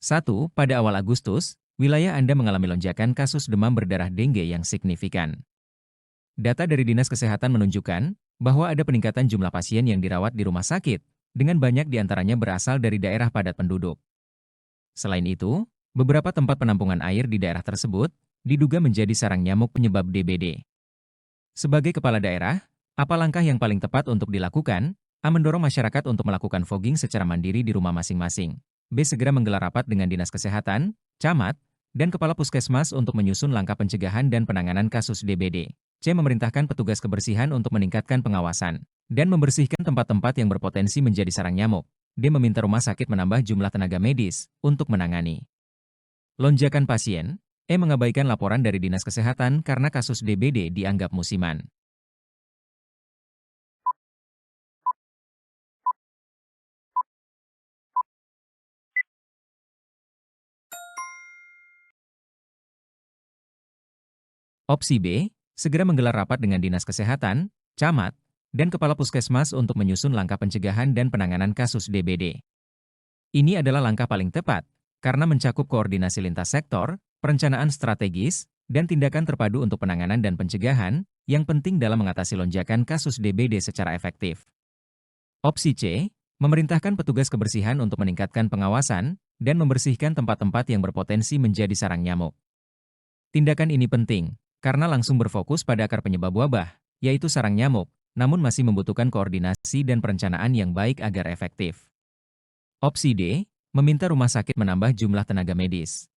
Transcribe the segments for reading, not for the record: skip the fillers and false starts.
1. Pada awal Agustus, wilayah Anda mengalami lonjakan kasus demam berdarah dengue yang signifikan. Data dari Dinas Kesehatan menunjukkan bahwa ada peningkatan jumlah pasien yang dirawat di rumah sakit, dengan banyak diantaranya berasal dari daerah padat penduduk. Selain itu, beberapa tempat penampungan air di daerah tersebut diduga menjadi sarang nyamuk penyebab DBD. Sebagai kepala daerah, apa langkah yang paling tepat untuk dilakukan? A. Mendorong masyarakat untuk melakukan fogging secara mandiri di rumah masing-masing. B. Segera menggelar rapat dengan Dinas Kesehatan, Camat, dan Kepala Puskesmas untuk menyusun langkah pencegahan dan penanganan kasus DBD. C. Memerintahkan petugas kebersihan untuk meningkatkan pengawasan dan membersihkan tempat-tempat yang berpotensi menjadi sarang nyamuk. D. Meminta rumah sakit menambah jumlah tenaga medis untuk menangani lonjakan pasien. E. Mengabaikan laporan dari Dinas Kesehatan karena kasus DBD dianggap musiman. Opsi B. Segera menggelar rapat dengan Dinas Kesehatan, Camat, dan Kepala Puskesmas untuk menyusun langkah pencegahan dan penanganan kasus DBD. Ini adalah langkah paling tepat, karena mencakup koordinasi lintas sektor, perencanaan strategis, dan tindakan terpadu untuk penanganan dan pencegahan, yang penting dalam mengatasi lonjakan kasus DBD secara efektif. Opsi C. Memerintahkan petugas kebersihan untuk meningkatkan pengawasan dan membersihkan tempat-tempat yang berpotensi menjadi sarang nyamuk. Tindakan ini penting, karena langsung berfokus pada akar penyebab wabah, yaitu sarang nyamuk, namun masih membutuhkan koordinasi dan perencanaan yang baik agar efektif. Opsi D. Meminta rumah sakit menambah jumlah tenaga medis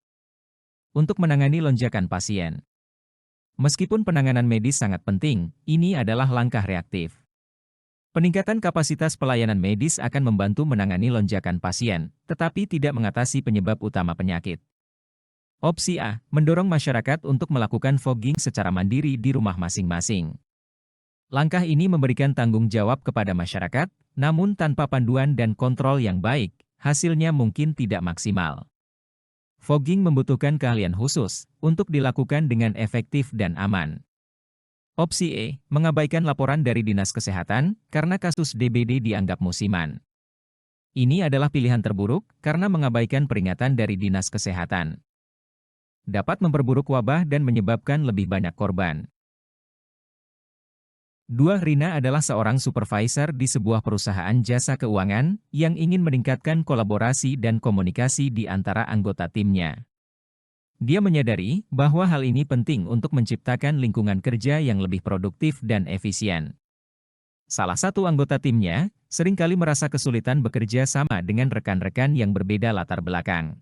untuk menangani lonjakan pasien. Meskipun penanganan medis sangat penting, ini adalah langkah reaktif. Peningkatan kapasitas pelayanan medis akan membantu menangani lonjakan pasien, tetapi tidak mengatasi penyebab utama penyakit. Opsi A. Mendorong masyarakat untuk melakukan fogging secara mandiri di rumah masing-masing. Langkah ini memberikan tanggung jawab kepada masyarakat, namun tanpa panduan dan kontrol yang baik, hasilnya mungkin tidak maksimal. Fogging membutuhkan keahlian khusus untuk dilakukan dengan efektif dan aman. Opsi E. Mengabaikan laporan dari Dinas Kesehatan karena kasus DBD dianggap musiman. Ini adalah pilihan terburuk karena mengabaikan peringatan dari Dinas Kesehatan dapat memperburuk wabah dan menyebabkan lebih banyak korban. 2. Rina adalah seorang supervisor di sebuah perusahaan jasa keuangan yang ingin meningkatkan kolaborasi dan komunikasi di antara anggota timnya. Dia menyadari bahwa hal ini penting untuk menciptakan lingkungan kerja yang lebih produktif dan efisien. Salah satu anggota timnya seringkali merasa kesulitan bekerja sama dengan rekan-rekan yang berbeda latar belakang.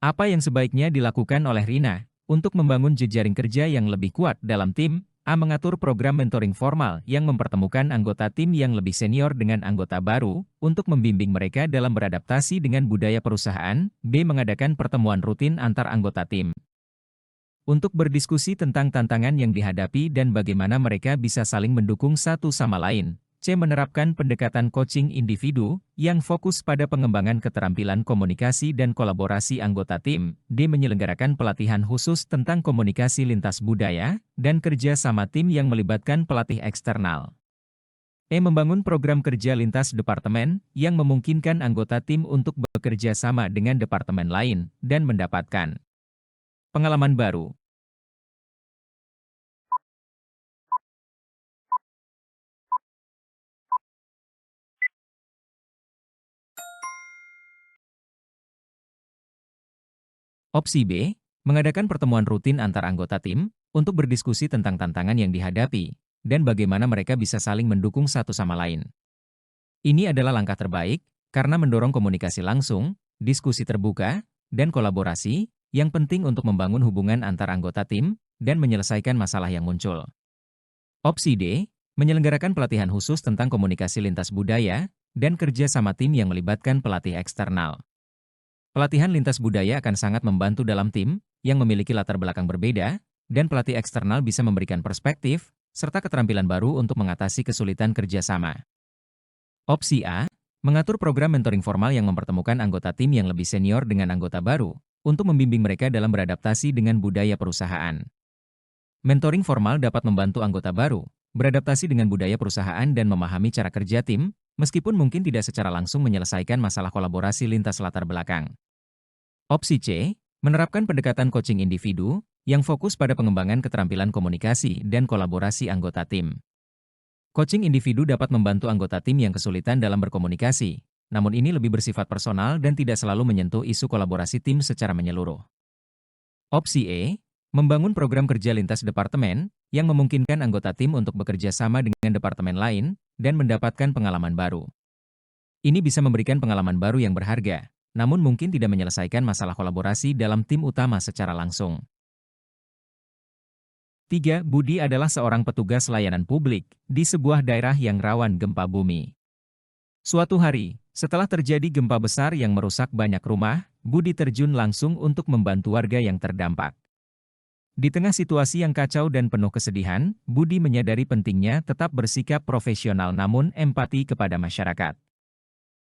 Apa yang sebaiknya dilakukan oleh Rina untuk membangun jejaring kerja yang lebih kuat dalam tim? A. Mengatur program mentoring formal yang mempertemukan anggota tim yang lebih senior dengan anggota baru untuk membimbing mereka dalam beradaptasi dengan budaya perusahaan. B. Mengadakan pertemuan rutin antar anggota tim untuk berdiskusi tentang tantangan yang dihadapi dan bagaimana mereka bisa saling mendukung satu sama lain. C. Menerapkan pendekatan coaching individu yang fokus pada pengembangan keterampilan komunikasi dan kolaborasi anggota tim. D. Menyelenggarakan pelatihan khusus tentang komunikasi lintas budaya dan kerja sama tim yang melibatkan pelatih eksternal. E. Membangun program kerja lintas departemen yang memungkinkan anggota tim untuk bekerja sama dengan departemen lain dan mendapatkan pengalaman baru. Opsi B. Mengadakan pertemuan rutin antar anggota tim untuk berdiskusi tentang tantangan yang dihadapi dan bagaimana mereka bisa saling mendukung satu sama lain. Ini adalah langkah terbaik karena mendorong komunikasi langsung, diskusi terbuka, dan kolaborasi yang penting untuk membangun hubungan antar anggota tim dan menyelesaikan masalah yang muncul. Opsi D. Menyelenggarakan pelatihan khusus tentang komunikasi lintas budaya dan kerja sama tim yang melibatkan pelatih eksternal. Pelatihan lintas budaya akan sangat membantu dalam tim yang memiliki latar belakang berbeda, dan pelatih eksternal bisa memberikan perspektif serta keterampilan baru untuk mengatasi kesulitan kerjasama. Opsi A. Mengatur program mentoring formal yang mempertemukan anggota tim yang lebih senior dengan anggota baru untuk membimbing mereka dalam beradaptasi dengan budaya perusahaan. Mentoring formal dapat membantu anggota baru beradaptasi dengan budaya perusahaan dan memahami cara kerja tim, meskipun mungkin tidak secara langsung menyelesaikan masalah kolaborasi lintas latar belakang. Opsi C, menerapkan pendekatan coaching individu yang fokus pada pengembangan keterampilan komunikasi dan kolaborasi anggota tim. Coaching individu dapat membantu anggota tim yang kesulitan dalam berkomunikasi, namun ini lebih bersifat personal dan tidak selalu menyentuh isu kolaborasi tim secara menyeluruh. Opsi E, membangun program kerja lintas departemen yang memungkinkan anggota tim untuk bekerja sama dengan departemen lain dan mendapatkan pengalaman baru. Ini bisa memberikan pengalaman baru yang berharga, namun mungkin tidak menyelesaikan masalah kolaborasi dalam tim utama secara langsung. 3. Budi adalah seorang petugas layanan publik di sebuah daerah yang rawan gempa bumi. Suatu hari, setelah terjadi gempa besar yang merusak banyak rumah, Budi terjun langsung untuk membantu warga yang terdampak. Di tengah situasi yang kacau dan penuh kesedihan, Budi menyadari pentingnya tetap bersikap profesional namun empati kepada masyarakat.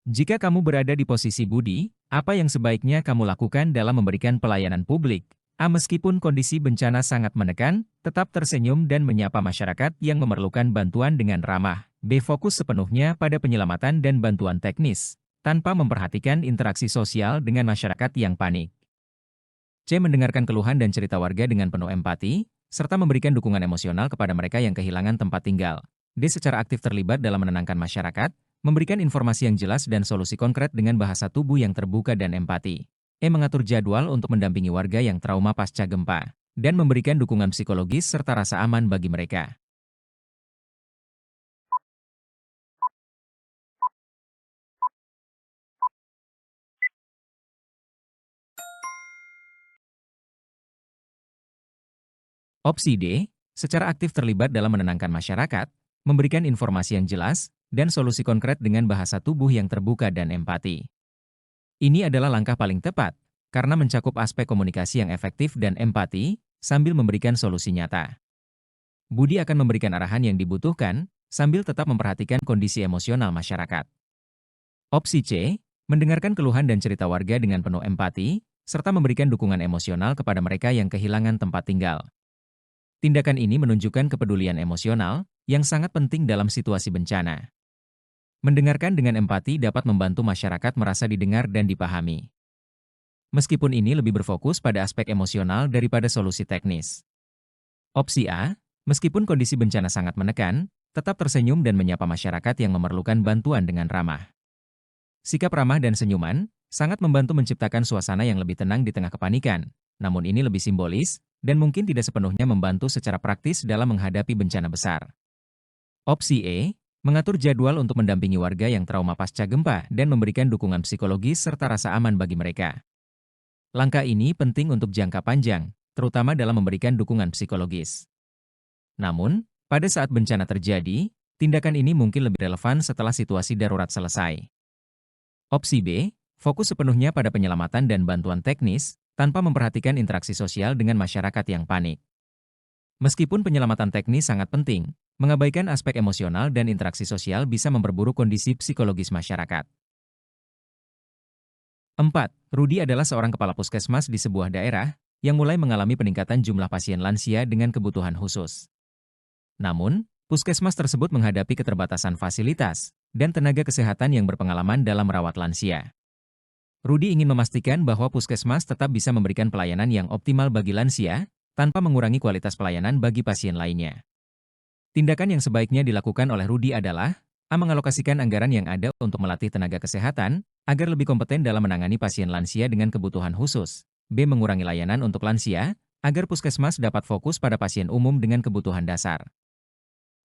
Jika kamu berada di posisi Budi, apa yang sebaiknya kamu lakukan dalam memberikan pelayanan publik? A. Meskipun kondisi bencana sangat menekan, tetap tersenyum dan menyapa masyarakat yang memerlukan bantuan dengan ramah. B. Fokus sepenuhnya pada penyelamatan dan bantuan teknis, tanpa memperhatikan interaksi sosial dengan masyarakat yang panik. C. Mendengarkan keluhan dan cerita warga dengan penuh empati, serta memberikan dukungan emosional kepada mereka yang kehilangan tempat tinggal. D. Secara aktif terlibat dalam menenangkan masyarakat, memberikan informasi yang jelas dan solusi konkret dengan bahasa tubuh yang terbuka dan empati. E. Mengatur jadwal untuk mendampingi warga yang trauma pasca gempa, dan memberikan dukungan psikologis serta rasa aman bagi mereka. Opsi D, secara aktif terlibat dalam menenangkan masyarakat, memberikan informasi yang jelas, dan solusi konkret dengan bahasa tubuh yang terbuka dan empati. Ini adalah langkah paling tepat, karena mencakup aspek komunikasi yang efektif dan empati, sambil memberikan solusi nyata. Budi akan memberikan arahan yang dibutuhkan, sambil tetap memperhatikan kondisi emosional masyarakat. Opsi C, mendengarkan keluhan dan cerita warga dengan penuh empati, serta memberikan dukungan emosional kepada mereka yang kehilangan tempat tinggal. Tindakan ini menunjukkan kepedulian emosional yang sangat penting dalam situasi bencana. Mendengarkan dengan empati dapat membantu masyarakat merasa didengar dan dipahami. Meskipun ini lebih berfokus pada aspek emosional daripada solusi teknis. Opsi A, meskipun kondisi bencana sangat menekan, tetap tersenyum dan menyapa masyarakat yang memerlukan bantuan dengan ramah. Sikap ramah dan senyuman sangat membantu menciptakan suasana yang lebih tenang di tengah kepanikan, namun ini lebih simbolis dan mungkin tidak sepenuhnya membantu secara praktis dalam menghadapi bencana besar. Opsi E, mengatur jadwal untuk mendampingi warga yang trauma pasca gempa dan memberikan dukungan psikologis serta rasa aman bagi mereka. Langkah ini penting untuk jangka panjang, terutama dalam memberikan dukungan psikologis. Namun, pada saat bencana terjadi, tindakan ini mungkin lebih relevan setelah situasi darurat selesai. Opsi B, fokus sepenuhnya pada penyelamatan dan bantuan teknis, tanpa memperhatikan interaksi sosial dengan masyarakat yang panik. Meskipun penyelamatan teknis sangat penting, mengabaikan aspek emosional dan interaksi sosial bisa memperburuk kondisi psikologis masyarakat. 4. Rudi adalah seorang kepala puskesmas di sebuah daerah yang mulai mengalami peningkatan jumlah pasien lansia dengan kebutuhan khusus. Namun, puskesmas tersebut menghadapi keterbatasan fasilitas dan tenaga kesehatan yang berpengalaman dalam merawat lansia. Rudi ingin memastikan bahwa puskesmas tetap bisa memberikan pelayanan yang optimal bagi lansia, tanpa mengurangi kualitas pelayanan bagi pasien lainnya. Tindakan yang sebaiknya dilakukan oleh Rudi adalah A. Mengalokasikan anggaran yang ada untuk melatih tenaga kesehatan, agar lebih kompeten dalam menangani pasien lansia dengan kebutuhan khusus. B. Mengurangi layanan untuk lansia, agar puskesmas dapat fokus pada pasien umum dengan kebutuhan dasar.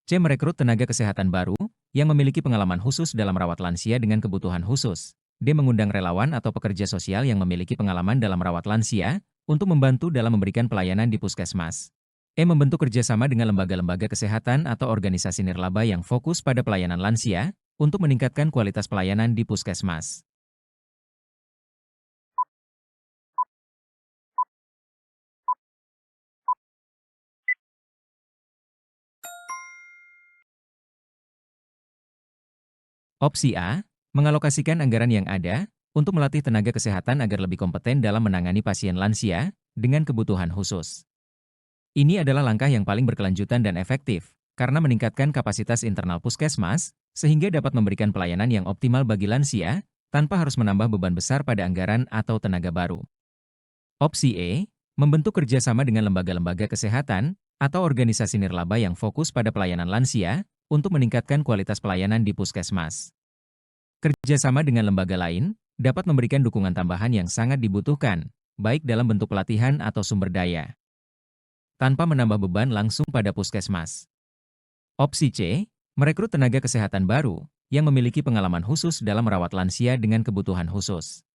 C. Merekrut tenaga kesehatan baru, yang memiliki pengalaman khusus dalam merawat lansia dengan kebutuhan khusus. D. Mengundang relawan atau pekerja sosial yang memiliki pengalaman dalam merawat lansia, untuk membantu dalam memberikan pelayanan di puskesmas. E. Membentuk kerjasama dengan lembaga-lembaga kesehatan atau organisasi nirlaba yang fokus pada pelayanan lansia, untuk meningkatkan kualitas pelayanan di puskesmas. Opsi A, mengalokasikan anggaran yang ada untuk melatih tenaga kesehatan agar lebih kompeten dalam menangani pasien lansia dengan kebutuhan khusus. Ini adalah langkah yang paling berkelanjutan dan efektif, karena meningkatkan kapasitas internal puskesmas, sehingga dapat memberikan pelayanan yang optimal bagi lansia, tanpa harus menambah beban besar pada anggaran atau tenaga baru. Opsi E, membentuk kerjasama dengan lembaga-lembaga kesehatan atau organisasi nirlaba yang fokus pada pelayanan lansia untuk meningkatkan kualitas pelayanan di puskesmas. Kerjasama dengan lembaga lain dapat memberikan dukungan tambahan yang sangat dibutuhkan, baik dalam bentuk pelatihan atau sumber daya, tanpa menambah beban langsung pada puskesmas. Opsi C, merekrut tenaga kesehatan baru yang memiliki pengalaman khusus dalam merawat lansia dengan kebutuhan khusus.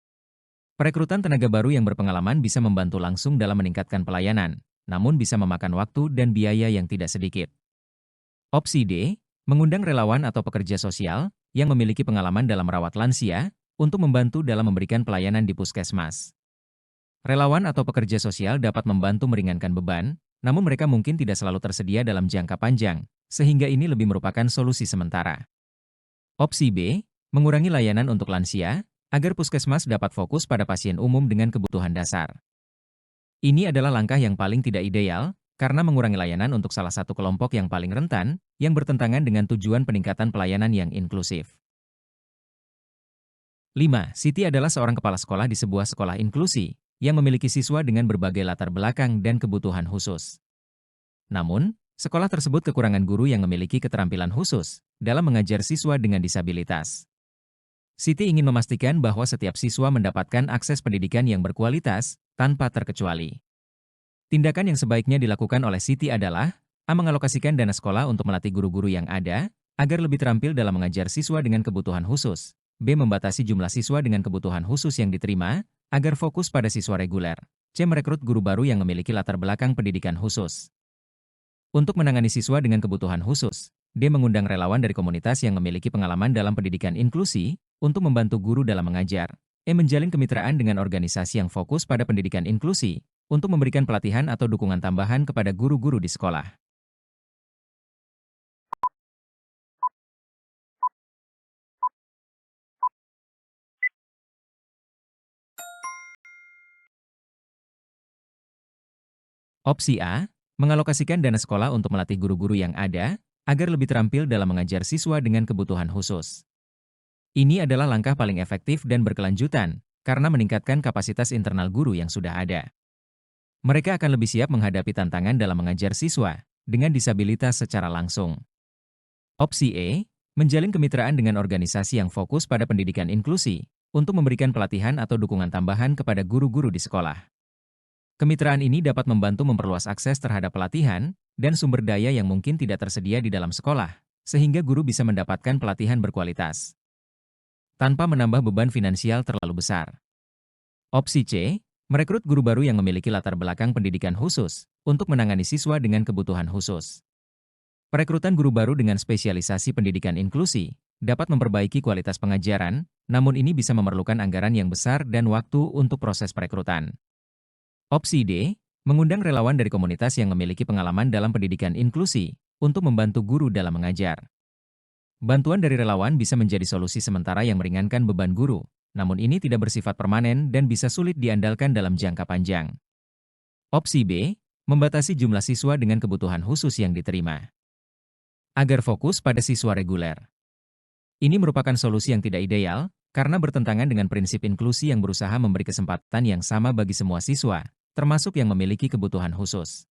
Perekrutan tenaga baru yang berpengalaman bisa membantu langsung dalam meningkatkan pelayanan, namun bisa memakan waktu dan biaya yang tidak sedikit. Opsi D, mengundang relawan atau pekerja sosial yang memiliki pengalaman dalam merawat lansia untuk membantu dalam memberikan pelayanan di puskesmas. Relawan atau pekerja sosial dapat membantu meringankan beban, namun mereka mungkin tidak selalu tersedia dalam jangka panjang, sehingga ini lebih merupakan solusi sementara. Opsi B, mengurangi layanan untuk lansia agar puskesmas dapat fokus pada pasien umum dengan kebutuhan dasar. Ini adalah langkah yang paling tidak ideal, karena mengurangi layanan untuk salah satu kelompok yang paling rentan, yang bertentangan dengan tujuan peningkatan pelayanan yang inklusif. 5. Siti adalah seorang kepala sekolah di sebuah sekolah inklusi, yang memiliki siswa dengan berbagai latar belakang dan kebutuhan khusus. Namun, sekolah tersebut kekurangan guru yang memiliki keterampilan khusus dalam mengajar siswa dengan disabilitas. Siti ingin memastikan bahwa setiap siswa mendapatkan akses pendidikan yang berkualitas, tanpa terkecuali. Tindakan yang sebaiknya dilakukan oleh Siti adalah A. Mengalokasikan dana sekolah untuk melatih guru-guru yang ada, agar lebih terampil dalam mengajar siswa dengan kebutuhan khusus. B. Membatasi jumlah siswa dengan kebutuhan khusus yang diterima, agar fokus pada siswa reguler. C. Merekrut guru baru yang memiliki latar belakang pendidikan khusus. Untuk menangani siswa dengan kebutuhan khusus, D. Mengundang relawan dari komunitas yang memiliki pengalaman dalam pendidikan inklusi, untuk membantu guru dalam mengajar. E. Menjalin kemitraan dengan organisasi yang fokus pada pendidikan inklusi, untuk memberikan pelatihan atau dukungan tambahan kepada guru-guru di sekolah. Opsi A, mengalokasikan dana sekolah untuk melatih guru-guru yang ada, agar lebih terampil dalam mengajar siswa dengan kebutuhan khusus. Ini adalah langkah paling efektif dan berkelanjutan, karena meningkatkan kapasitas internal guru yang sudah ada. Mereka akan lebih siap menghadapi tantangan dalam mengajar siswa dengan disabilitas secara langsung. Opsi E, menjalin kemitraan dengan organisasi yang fokus pada pendidikan inklusi, untuk memberikan pelatihan atau dukungan tambahan kepada guru-guru di sekolah. Kemitraan ini dapat membantu memperluas akses terhadap pelatihan dan sumber daya yang mungkin tidak tersedia di dalam sekolah, sehingga guru bisa mendapatkan pelatihan berkualitas tanpa menambah beban finansial terlalu besar. Opsi C, merekrut guru baru yang memiliki latar belakang pendidikan khusus untuk menangani siswa dengan kebutuhan khusus. Perekrutan guru baru dengan spesialisasi pendidikan inklusi dapat memperbaiki kualitas pengajaran, namun ini bisa memerlukan anggaran yang besar dan waktu untuk proses perekrutan. Opsi D, mengundang relawan dari komunitas yang memiliki pengalaman dalam pendidikan inklusi untuk membantu guru dalam mengajar. Bantuan dari relawan bisa menjadi solusi sementara yang meringankan beban guru, namun ini tidak bersifat permanen dan bisa sulit diandalkan dalam jangka panjang. Opsi B, membatasi jumlah siswa dengan kebutuhan khusus yang diterima, agar fokus pada siswa reguler. Ini merupakan solusi yang tidak ideal, karena bertentangan dengan prinsip inklusi yang berusaha memberi kesempatan yang sama bagi semua siswa, termasuk yang memiliki kebutuhan khusus.